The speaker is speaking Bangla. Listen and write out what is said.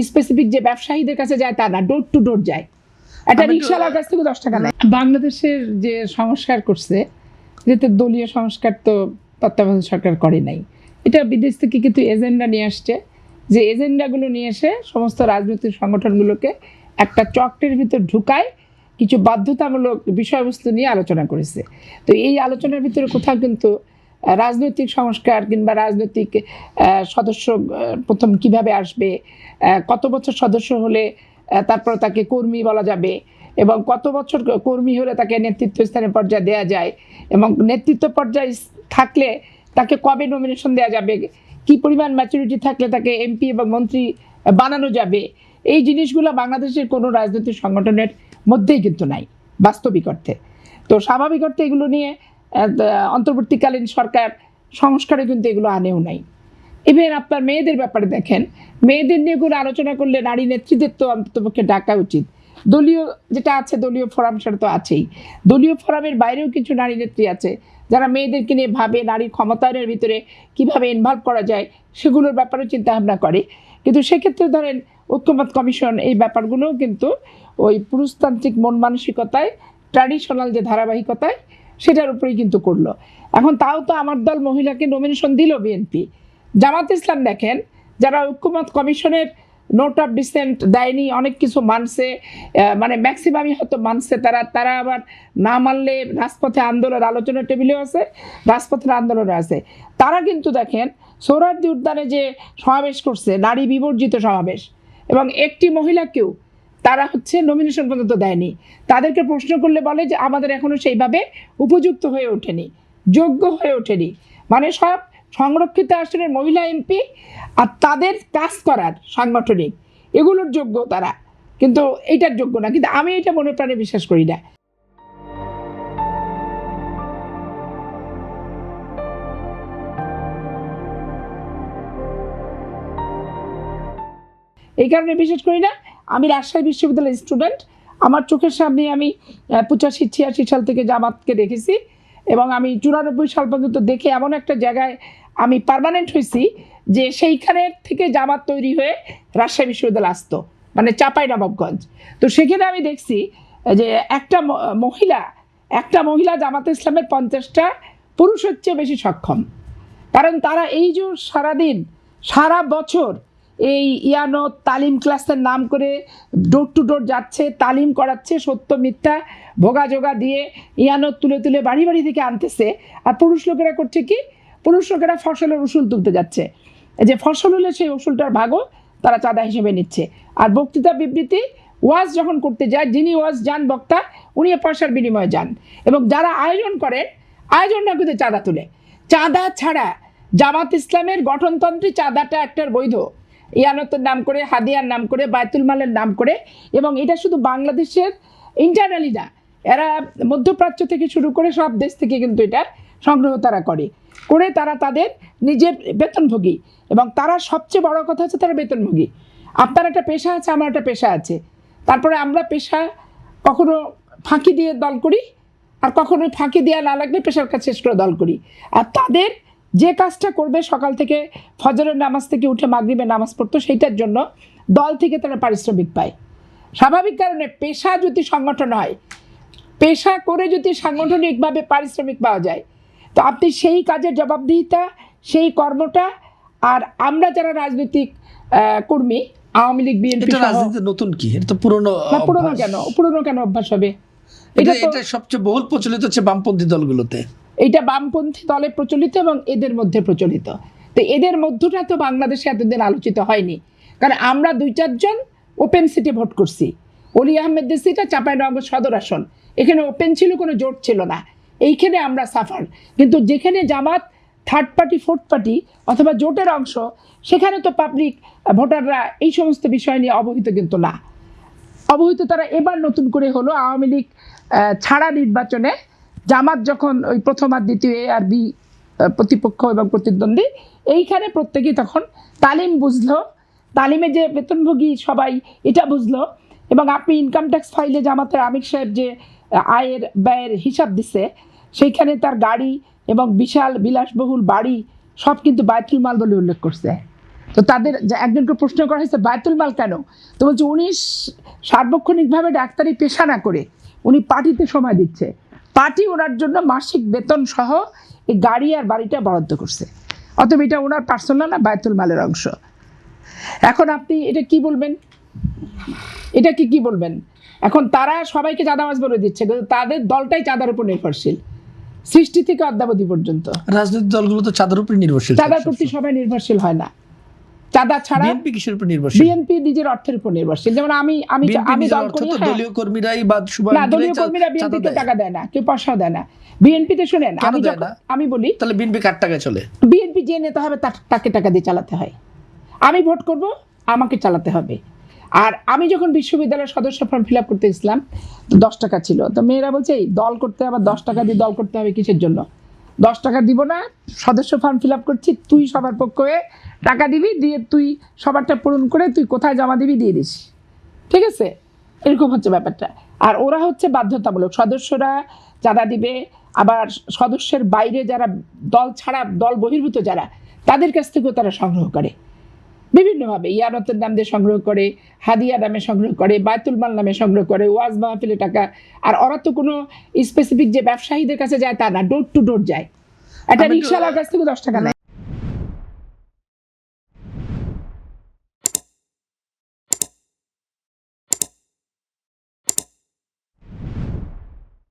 স্পেসিফিক যে ব্যবসায়ীদের কাছে যায় তা না, ডোর টু ডোর যায়। একটা রিক্সাওয়ালার কাছ থেকে 10 টাকা নেয়। বাংলাদেশের যে সংস্কার করছে, যেতে দলীয় সংস্কার তো তত্ত্বাবধায়ক সরকার করে নাই, এটা বিদেশ থেকে কিন্তু এজেন্ডা নিয়ে আসছে, যে এজেন্ডাগুলো নিয়ে এসে সমস্ত রাজনৈতিক সংগঠনগুলোকে একটা চক্রের ভিতর ঢুকায় কিছু বাধ্যতামূলক বিষয়বস্তু নিয়ে আলোচনা করেছে। তো এই আলোচনার ভিতরে কোথাও কিন্তু রাজনৈতিক সংস্কার কিংবা রাজনৈতিক সদস্য প্রথম কিভাবে আসবে, কত বছর সদস্য হলে তারপর তাকে কর্মী বলা যাবে, এবং কত বছর কর্মী হলে তাকে নেতৃত্ব স্থানের পর্যায়ে দেওয়া যায়, এবং নেতৃত্ব পর্যায়ে থাকলে তাকে কবে নমিনেশন দেওয়া যাবে, কি পরিমাণ ম্যাচুরিটি থাকলে তাকে এমপি এবং মন্ত্রী বানানো যাবে, এই জিনিসগুলো বাংলাদেশের কোনো রাজনৈতিক সংগঠনের মধ্যেই কিন্তু নাই বাস্তবিক অর্থে। তো স্বাভাবিক অর্থে এগুলো নিয়ে অন্তর্বর্তীকালীন সরকার সংস্কারে কিন্তু এগুলো আনেও নাই। ইভেন আপনার মেয়েদের ব্যাপারে দেখেন, মেয়েদের নিয়ে কোনো আলোচনা করলে নারী নেতৃত্বের তো অন্ততপক্ষে ডাকা উচিত। দলীয় যেটা আছে, দলীয় ফোরাম, সেটা তো আছেই। দলীয় ফোরামের বাইরেও কিছু নারী নেত্রী আছে যারা মেয়েদেরকে নিয়ে ভাবে, নারীর ক্ষমতায়নের ভিতরে কিভাবে ইনভলভ করা যায় সেগুলোর ব্যাপারেও চিন্তা ভাবনা করে। কিন্তু সেক্ষেত্রে ধরেন ঐক্যমত্য কমিশন এই ব্যাপারগুলোও কিন্তু ওই পুরুষতান্ত্রিক মন মানসিকতায়, ট্র্যাডিশনাল যে ধারাবাহিকতায়, সেটার উপরেই কিন্তু করলো। এখন তাও তো আমার দল মহিলাকে নমিনেশন দিল বিএনপি। জামাত ইসলাম দেখেন, যারা ঐক্যমত্য কমিশনের নোট অফ ডিসেন্ট দেয়নি, অনেক কিছু মানছে, মানে ম্যাক্সিমামই হয়তো মানছে, তারা আবার না মানলে রাজপথে আন্দোলন, আলোচনা টেবিলেও আছে, রাজপথের আন্দোলনে আছে। তারা কিন্তু দেখেন সোহরাওয়ার্দী উদ্যানে যে সমাবেশ করছে, নারী বিবর্জিত সমাবেশ, এবং একটি মহিলাকেও তারা নমিনেশন পর্যন্ত দেয়নি। তাদেরকে প্রশ্ন করলে বলে যে আমাদের এখনো সেইভাবে উপযুক্ত হয়ে ওঠেনি, যোগ্য হয়ে ওঠেনি। মানে সব সংরক্ষিত আসনের মহিলা এমপি আর তাদের কাজ করার সাংগঠনিক এগুলোর যোগ্য তারা, কিন্তু এইটার যোগ্য না। কিন্তু আমি এটা মনে প্রাণে বিশ্বাস করি না। এই কারণে বিশ্বাস করি না। আমি রাজশাহী বিশ্ববিদ্যালয়ের স্টুডেন্ট, আমার চোখের সামনে আমি 85-86 সাল থেকে জামাতকে দেখেছি, এবং আমি 94 সাল পর্যন্ত দেখে এমন একটা জায়গায় আমি পার্মানেন্ট হয়েছি যে সেইখানের থেকে জামাত তৈরি হয়ে রাজশাহী বিশ্ববিদ্যালয় আসতো, মানে চাঁপাইনবাবগঞ্জ। তো সেখানে আমি দেখছি যে একটা মহিলা জামাতে ইসলামের 50টা পুরুষের চেয়ে বেশি সক্ষম। কারণ তারা এই যে সারাদিন সারা বছর এই ইয়ানত তালিম ক্লাসের নাম করে ডোর টু ডোর যাচ্ছে, তালিম করাচ্ছে, সত্য মিথ্যা ভোগাজোগা দিয়ে ইয়ানত তুলে তুলে বাড়ি বাড়ি থেকে আনতেছে। আর পুরুষ লোকেরা করছে কি, পুরুষ লোকেরা ফসলের উসুল তুলতে যাচ্ছে, যে ফসল হলে সেই উসুলটার ভাগও তারা চাঁদা হিসেবে নিচ্ছে। আর বক্তৃতা বিবৃতি ওয়াজ যখন করতে যায়, যিনি ওয়াজ যান বক্তা, উনি পয়সার বিনিময়ে যান, এবং যারা আয়োজন করেন আয়োজনটা কিন্তু চাঁদা তুলে। চাঁদা ছাড়া জামাত ইসলামের গঠনতন্ত্রে চাঁদাটা একটার বৈধ, ইয়ানতের নাম করে, হাদিয়ার নাম করে, বায়তুল মালের নাম করে। এবং এটা শুধু বাংলাদেশের ইন্টারনালি না, এরা মধ্যপ্রাচ্য থেকে শুরু করে সব দেশ থেকে কিন্তু এটা সংগ্রহ তারা করে, তারা তাদের নিজের বেতনভোগী। এবং তারা সবচেয়ে বড় কথা হচ্ছে তারা বেতনভোগী। আপনার একটা পেশা আছে, আমার একটা পেশা আছে, তারপরে আমরা পেশা কখনো ফাঁকি দিয়ে দল করি, আর কখনো ফাঁকি দেওয়া না লাগলে পেশার কাজ শেষ করে দল করি। আর তাদের যে কাজটা করবে, সকাল থেকে ফজরের নামাজ থেকে উঠে মাগরিবের নামাজ পড়তো, সেইটার জন্য দল থেকে তারা পারিশ্রমিক পায়। স্বাভাবিক কারণে পেশা যদি সংগঠন হয়, পেশা করে যদি সাংগঠনিকভাবে পারিশ্রমিক পাওয়া যায়, তো আপনি সেই কাজের জবাবদিহিতা, সেই কর্মটা, আর আমরা যারা রাজনৈতিক কর্মী, আওয়ামী লীগ, বিএনপি, নতুন কি, এটা তো পুরনো কেন অভ্যাস হবে? এটা সবচেয়ে বহুল প্রচলিত হচ্ছে বামপন্থী দলগুলোতে, এটা বামপন্থী দলে প্রচলিত এবং এদের মধ্যে প্রচলিত। তো এদের মধ্যটা তো বাংলাদেশে এতদিন আলোচিত হয়নি, কারণ আমরা 2-4 জন ওপেন সিটে ভোট করছি। অলি আহমেদের সিটটা চাঁপাইনবাবগঞ্জ সদর আসন, এখানে ওপেন ছিল, কোনো জোট ছিল না, এইখানে আমরা সাফার। কিন্তু যেখানে জামাত থার্ড পার্টি, ফোর্থ পার্টি অথবা জোটের অংশ, সেখানে তো পাবলিক ভোটাররা এই সমস্ত বিষয় নিয়ে অবহিত কিন্তু না। অবহিত তারা এবার নতুন করে হলো আওয়ামী লীগ ছাড়া নির্বাচনে, জামাত যখন ওই প্রথম আর দ্বিতীয় এ আর বি প্রতিপক্ষ এবং প্রতিদ্বন্দ্বী, এইখানে প্রত্যেকেই তখন তালিম বুঝলো, তালিমে যে বেতনভোগী সবাই এটা বুঝলো। এবং আপনি ইনকাম ট্যাক্স ফাইলে জামাতের আমির সাহেব যে আয়ের ব্যয়ের হিসাব দিচ্ছে, সেইখানে তার গাড়ি এবং বিশাল বিলাসবহুল বাড়ি সব কিন্তু বায়তুল মাল বলে উল্লেখ করছে। তো তাদের একজনকে প্রশ্ন করা হয়েছে বায়তুল মাল কেন, তো বলছে উনি সার্বক্ষণিকভাবে ডাক্তারি পেশা না করে উনি পার্টিতে সময় দিচ্ছে, পার্টি ওনার জন্য মাসিক বেতন সহ এই গাড়ি আর বাড়িটা বরাদ্দ করছে, অতএব এটা ওনার পার্সোনাল না, বায়তুল মালের অংশ। এখন আপনি এটা কি বলবেন, এটা কি বলবেন? এখন তারা সবাইকে চাঁদাবাজ বলে দিচ্ছে, কিন্তু তাদের দলটাই চাঁদার উপর নির্ভরশীল সৃষ্টি থেকে অদ্যাবধি পর্যন্ত। রাজনৈতিক দলগুলো তো চাঁদার উপর নির্ভরশীল। চাঁদার প্রতি সবাই নির্ভরশীল হয় না, চাঁদা ছাড়া বিএনপি কিসের উপর নির্ভরশীল? বিএনপি নিজের অর্থের উপর নির্ভরশীল। যেমন আমি দল করি, দলীয় কর্মীরাই বা না, দলীয় কর্মীরা বিএনপিতে টাকা দেয় না, কেউ পয়সাও দেয় না বিএনপিতে। শুনেন, আমি বলি, তাহলে বিএনপি কার টাকায় চলে? বিএনপি যে নেতা হবে তাকে টাকা দিয়ে চালাতে হয়। আমি ভোট করব, আমাকে চালাতে হবে। আর আমি যখন বিশ্ববিদ্যালয়ের সদস্য ফর্ম ফিল আপ করতে গেছিলাম, 10 টাকা ছিল, তো মেয়েরা বলছে এই দল করতে আবার 10 টাকা দিয়ে দল করতে হবে কিসের জন্য? 10 টাকা দিব না, সদস্য ফর্ম ফিল আপ করছি, তুই সবার পক্ষ হয়ে টাকা দিবি, দিয়ে তুই সবারটা পূরণ করে তুই কোথায় জমা দিবি দিয়ে দিস, ঠিক আছে? এরকম হচ্ছে ব্যাপারটা। আর ওরা হচ্ছে বাধ্যতামূলক, সদস্যরা চাঁদা দিবে, আবার সদস্যের বাইরে যারা দল ছাড়া দল বহির্ভূত যারা, তাদের কাছ থেকেও তারা সংগ্রহ করে বিভিন্নভাবে, ইয়ানতের নাম দিয়ে সংগ্রহ করে, হাদিয়া নামে সংগ্রহ করে, বায়তুল মাল নামে সংগ্রহ করে, ওয়াজ মাহফিলে টাকা। আর ওরা তো কোনো স্পেসিফিক যে ব্যবসায়ীদের কাছে যায় তা না, ডোর টু ডোর যায়, একটা রিক্সাওয়ালার কাছ থেকে 10 টাকা নেয়।